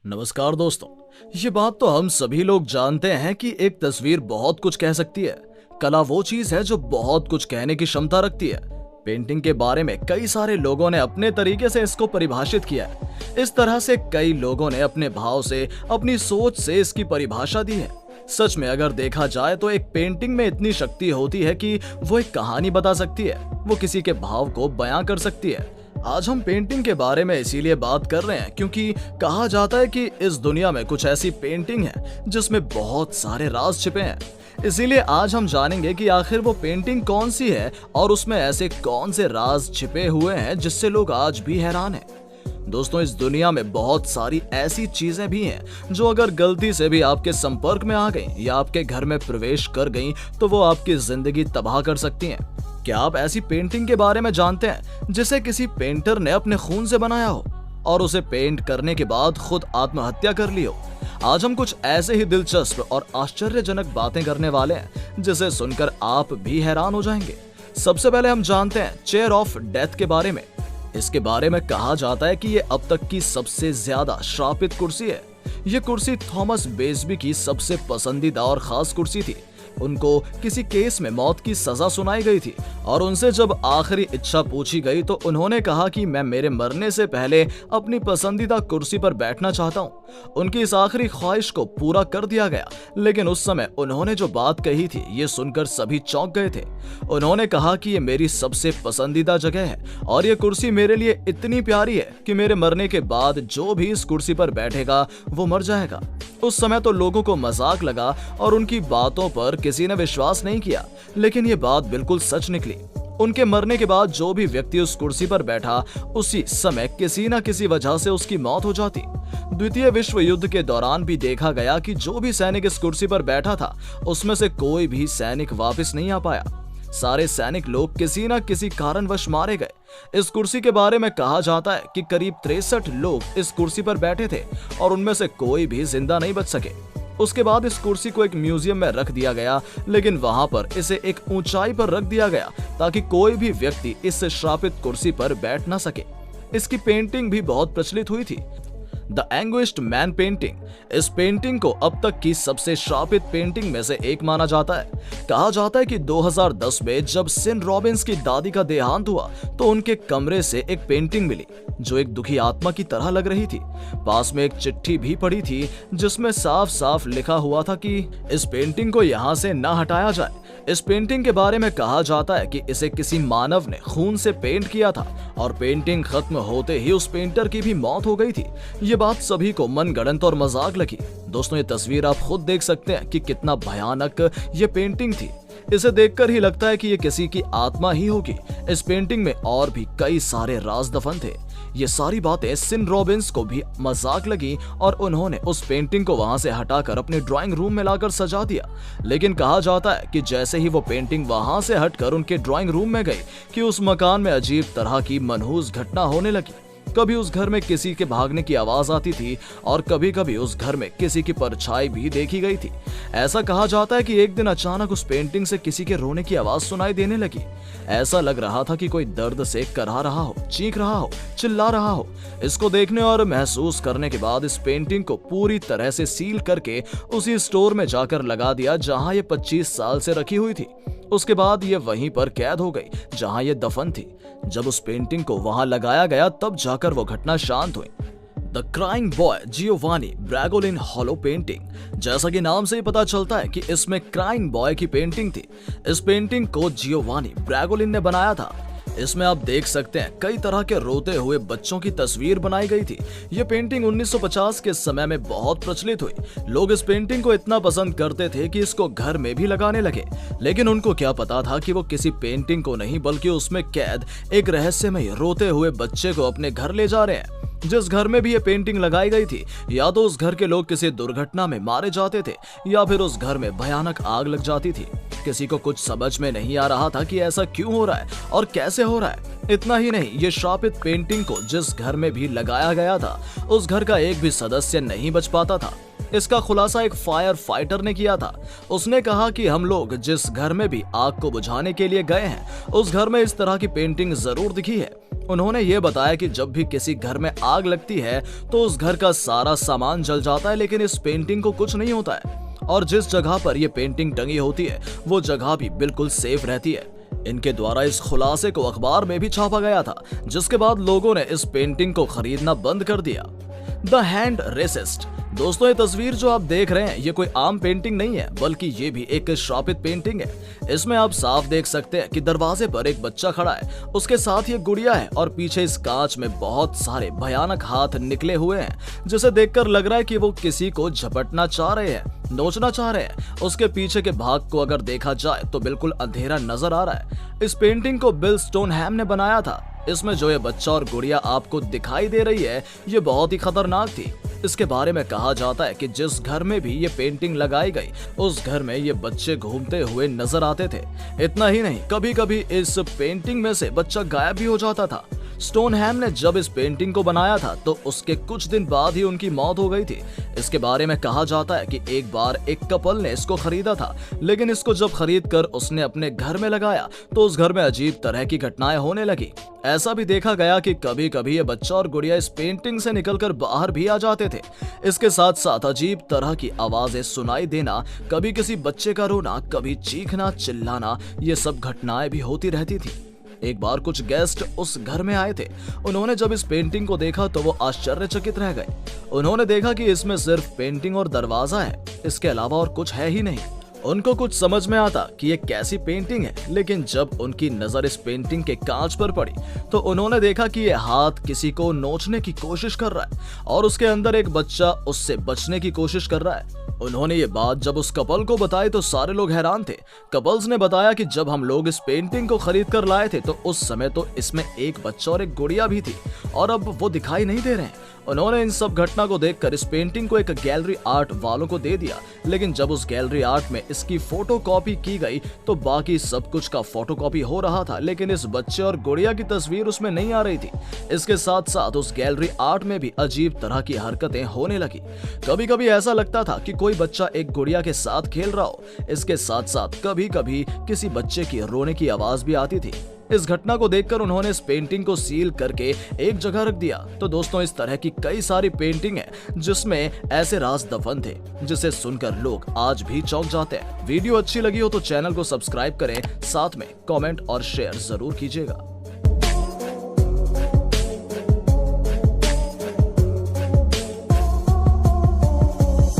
नमस्कार दोस्तों। ये बात तो हम सभी लोग जानते हैं कि एक तस्वीर बहुत कुछ कह सकती है। कला वो चीज है जो बहुत कुछ कहने की क्षमता रखती है। पेंटिंग के बारे में कई सारे लोगों ने अपने तरीके से इसको परिभाषित किया है। इस तरह से कई लोगों ने अपने भाव से, अपनी सोच से इसकी परिभाषा दी है। सच में अगर देखा जाए तो एक पेंटिंग में इतनी शक्ति होती है कि वो एक कहानी बता सकती है, वो किसी के भाव को बयां कर सकती है। आज हम पेंटिंग के बारे में इसीलिए बात कर रहे हैं क्योंकि कहा जाता है कि इस दुनिया में कुछ ऐसी पेंटिंग है जिसमें बहुत सारे राज छिपे हैं। इसीलिए आज हम जानेंगे कि आखिर वो पेंटिंग कौन सी है और उसमें ऐसे कौन से राज छिपे हुए हैं जिससे लोग आज भी हैरान हैं। दोस्तों, इस दुनिया में बहुत सारी ऐसी चीजें भी हैं जो अगर गलती से भी आपके संपर्क में आ गई या आपके घर में प्रवेश कर गई तो वो आपकी जिंदगी तबाह कर सकती हैं। क्या आप ऐसी पेंटिंग के बारे में जानते हैं जिसे किसी पेंटर ने अपने खून से बनाया हो और उसे पेंट करने के बाद खुद आत्महत्या कर ली हो? आज हम कुछ ऐसे ही दिलचस्प और आश्चर्यजनक बातें करने वाले हैं जिसे सुनकर आप भी हैरान हो जाएंगे। सबसे पहले हम जानते हैं चेयर ऑफ डेथ के बारे में। इसके बारे में कहा जाता है कि ये अब तक की सबसे ज्यादा श्रापित कुर्सी है। ये कुर्सी थॉमस बेसबी की सबसे पसंदीदा और खास कुर्सी थी। उनको किसी केस में मौत की सजा सुनाई गई थी और उनसे जब आखिरी इच्छा पूछी गई तो उन्होंने कहा कि मैं मेरे मरने से पहले अपनी पसंदीदा कुर्सी पर बैठना चाहता हूँ। उनकी इस आखिरी ख्वाहिश को पूरा कर दिया गया, लेकिन उस समय उन्होंने जो बात कही थी ये सुनकर सभी चौंक गए थे। उन्होंने कहा कि ये मेरी सबसे पसंदीदा जगह है और ये कुर्सी मेरे लिए इतनी प्यारी है कि मेरे मरने के बाद जो भी इस कुर्सी पर बैठेगा वो मर जाएगा। उस समय तो लोगों को मजाक लगा और उनकी बातों पर किसी ने विश्वास नहीं किया, लेकिन ये बात बिल्कुल सच निकली। उनके मरने के बाद जो भी व्यक्ति उस कुर्सी पर बैठा उसी समय किसी न किसी वजह से उसकी मौत हो जाती। द्वितीय विश्व युद्ध के दौरान भी देखा गया कि जो भी सैनिक इस कुर्सी पर बैठा था उसमें से कोई भी सैनिक वापस नहीं आ पाया। सारे सैनिक लोग किसी न किसी कारणवश मारे गए। इस कुर्सी के बारे में कहा जाता है कि करीब 63 लोग इस कुर्सी पर बैठे थे और उनमें से कोई भी जिंदा नहीं बच सके। उसके बाद इस कुर्सी को एक म्यूजियम में रख दिया गया, लेकिन वहां पर इसे एक ऊंचाई पर रख दिया गया ताकि कोई भी व्यक्ति इस श्रापित कुर्सी पर बैठ ना सके। इसकी पेंटिंग भी बहुत प्रचलित हुई थी, द एंग्विश्ड मैन पेंटिंग। इस पेंटिंग को अब तक की सबसे श्रापित पेंटिंग में से एक माना जाता है। कहा जाता है कि 2010 में जब सिन रॉबिन्स की दादी का देहांत हुआ तो उनके कमरे से एक पेंटिंग मिली जो एक दुखी आत्मा की तरह लग रही थी। पास में एक चिट्ठी भी पड़ी थी जिसमें साफ साफ लिखा हुआ था कि इस पेंटिंग को यहाँ से न हटाया जाए। इस पेंटिंग के बारे में कहा जाता है कि इसे किसी मानव ने खून से पेंट किया था और पेंटिंग खत्म होते ही उस पेंटर की भी मौत हो गई थी। ये बात सभी को मनगढ़ंत और मजाक लगी। दोस्तों, ये तस्वीर आप खुद देख सकते हैं कि कितना भयानक ये पेंटिंग थी। इसे देखकर ही लगता है कि ये किसी की आत्मा ही होगी। इस पेंटिंग में और भी कई सारे राज दफन थे। ये सारी बातें सिन रॉबिन्स को भी मजाक लगी और उन्होंने उस पेंटिंग को वहां से हटाकर अपने ड्राइंग रूम में लाकर सजा दिया। लेकिन कहा जाता है कि जैसे ही वो पेंटिंग वहां से हटकर उनके ड्राइंग रूम में गई कि उस मकान में अजीब तरह की मनहूस घटना होने लगी। कभी उस घर में किसी के भागने की आवाज आती थी और कभी कभी उस घर में किसी की परछाई भी देखी गई थी। ऐसा कहा जाता है कि एक दिन अचानक उस पेंटिंग से किसी के रोने की आवाज सुनाई देने लगी। ऐसा लग रहा था कि कोई दर्द से कराह रहा हो, चीख रहा हो, चिल्ला रहा हो। इसको देखने और महसूस करने के बाद इस पेंटिंग को पूरी तरह से सील करके उसी स्टोर में जाकर लगा दिया जहां ये 25 साल से रखी हुई थी। उसके बाद ये वहीं पर कैद हो गई जहां ये दफन थी। जब उस पेंटिंग को वहां लगाया गया तब जाकर वो घटना शांत हुई। The crying boy Giovanni Bragolin hollow painting. जैसा कि नाम से ही पता चलता है कि इसमें क्राइंग बॉय की पेंटिंग थी। इस पेंटिंग को जियोवानी ब्रैगोलिन ने बनाया था। इसमें आप देख सकते हैं कई तरह के रोते हुए बच्चों की तस्वीर बनाई गई थी। यह पेंटिंग 1950 के समय में बहुत प्रचलित हुई। लोग इस पेंटिंग को इतना पसंद करते थे कि इसको घर में भी लगाने लगे, लेकिन उनको क्या पता था कि वो किसी पेंटिंग को नहीं बल्कि उसमें कैद एक रहस्यमय रोते हुए बच्चे को अपने घर ले जा रहे हैं। जिस घर में भी ये पेंटिंग लगाई गई थी, या तो उस घर के लोग किसी दुर्घटना में मारे जाते थे या फिर उस घर में भयानक आग लग जाती थी। किसी को कुछ समझ में नहीं आ रहा था कि ऐसा क्यों हो रहा है और कैसे हो रहा है। इतना ही नहीं, ये श्रापित पेंटिंग को जिस घर में भी लगाया गया था उस घर का एक भी सदस्य नहीं बच पाता था। इसका खुलासा एक फायर फाइटर ने किया था। उसने कहा कि हम लोग जिस घर में भी आग को बुझाने के लिए गए हैं उस घर में इस तरह की पेंटिंग जरूर दिखी है। उन्होंने ये बताया कि जब भी किसी घर में आग लगती है तो उस घर का सारा सामान जल जाता है, लेकिन इस पेंटिंग को कुछ नहीं होता है और जिस जगह पर यह पेंटिंग टंगी होती है वो जगह भी बिल्कुल सेफ रहती है। इनके द्वारा इस खुलासे को अखबार में भी छापा गया था, जिसके बाद लोगों ने इस पेंटिंग को खरीदना बंद कर दिया। The hand resist. दोस्तों, ये तस्वीर जो आप देख रहे हैं ये कोई आम पेंटिंग नहीं है, बल्कि ये भी एक श्रापित पेंटिंग है। इसमें आप साफ देख सकते हैं कि दरवाजे पर एक बच्चा खड़ा है, उसके साथ ये गुड़िया है और पीछे इस कांच में बहुत सारे भयानक हाथ निकले हुए हैं, जिसे देखकर लग रहा है कि वो किसी को झपटना चाह रहे हैं, नोचना चाह रहे हैं। उसके पीछे के भाग को अगर देखा जाए तो बिल्कुल अंधेरा नजर आ रहा है। इस पेंटिंग को बिल स्टोनहैम ने बनाया था। इसमें जो ये बच्चा और गुड़िया आपको दिखाई दे रही है ये बहुत ही खतरनाक थी। इसके बारे में कहा जाता है कि जिस घर में भी ये पेंटिंग लगाई गई उस घर में ये बच्चे घूमते हुए नजर आते थे। इतना ही नहीं, कभी कभी इस पेंटिंग में से बच्चा गायब भी हो जाता था। स्टोनहैम ने जब इस पेंटिंग को बनाया था तो उसके कुछ दिन बाद ही उनकी मौत हो गई थी। इसके बारे में कहा जाता है कि एक बार एक कपल ने इसको खरीदा था, लेकिन इसको जब खरीद कर उसने अपने घर में लगाया तो उस घर में अजीब तरह की घटनाएं होने लगी। ऐसा भी देखा गया कि कभी कभी ये बच्चा और गुड़िया इस पेंटिंग से निकलकर बाहर भी आ जाते थे। इसके साथ साथ अजीब तरह की आवाजें सुनाई देना, कभी किसी बच्चे का रोना, कभी चीखना चिल्लाना, ये सब घटनाएं भी होती रहती थी। एक बार कुछ गेस्ट उस घर में आए थे। उन्होंने जब इस पेंटिंग को देखा तो वो आश्चर्यचकित रह गए। उन्होंने देखा कि इसमें सिर्फ पेंटिंग और दरवाजा है, इसके अलावा और कुछ है ही नहीं। उनको कुछ समझ में आता कि ये कैसी पेंटिंग है, लेकिन जब उनकी नजर इस पेंटिंग के कांच पर पड़ी तो उन्होंने देखा कि ये हाथ किसी को नोचने की कोशिश कर रहा है और उसके अंदर एक बच्चा उससे बचने की कोशिश कर रहा है। उन्होंने ये बात जब उस कपल को बताई तो सारे लोग हैरान थे। कपल्स ने बताया कि जब हम लोग इस पेंटिंग को खरीद कर लाए थे तो उस समय तो इसमें एक बच्चा और एक गुड़िया भी थी और अब वो दिखाई नहीं दे रहे हैं। उन्होंने इन सब घटना को देखकर इस पेंटिंग को एक गैलरी आर्ट वालों को दे दिया, लेकिन जब उस गैलरी आर्ट में इसकी फोटोकॉपी की गई तो बाकी सब कुछ का फोटोकॉपी हो रहा था, लेकिन इस बच्चे और गुड़िया की तस्वीर उसमें नहीं आ रही थी। इसके साथ साथ उस गैलरी आर्ट में भी अजीब तरह की हरकतें होने लगी। कभी कभी ऐसा लगता था कि कोई बच्चा एक गुड़िया के साथ खेल रहा हो। इसके साथ साथ कभी कभी किसी बच्चे की रोने की आवाज भी आती थी। इस घटना को देखकर उन्होंने इस पेंटिंग को सील करके एक जगह रख दिया। तो दोस्तों, इस तरह की कई सारी पेंटिंग है जिसमें ऐसे राज दफन थे जिसे सुनकर लोग आज भी चौंक जाते हैं। वीडियो अच्छी लगी हो तो चैनल को सब्सक्राइब करें, साथ में कमेंट और शेयर जरूर कीजिएगा।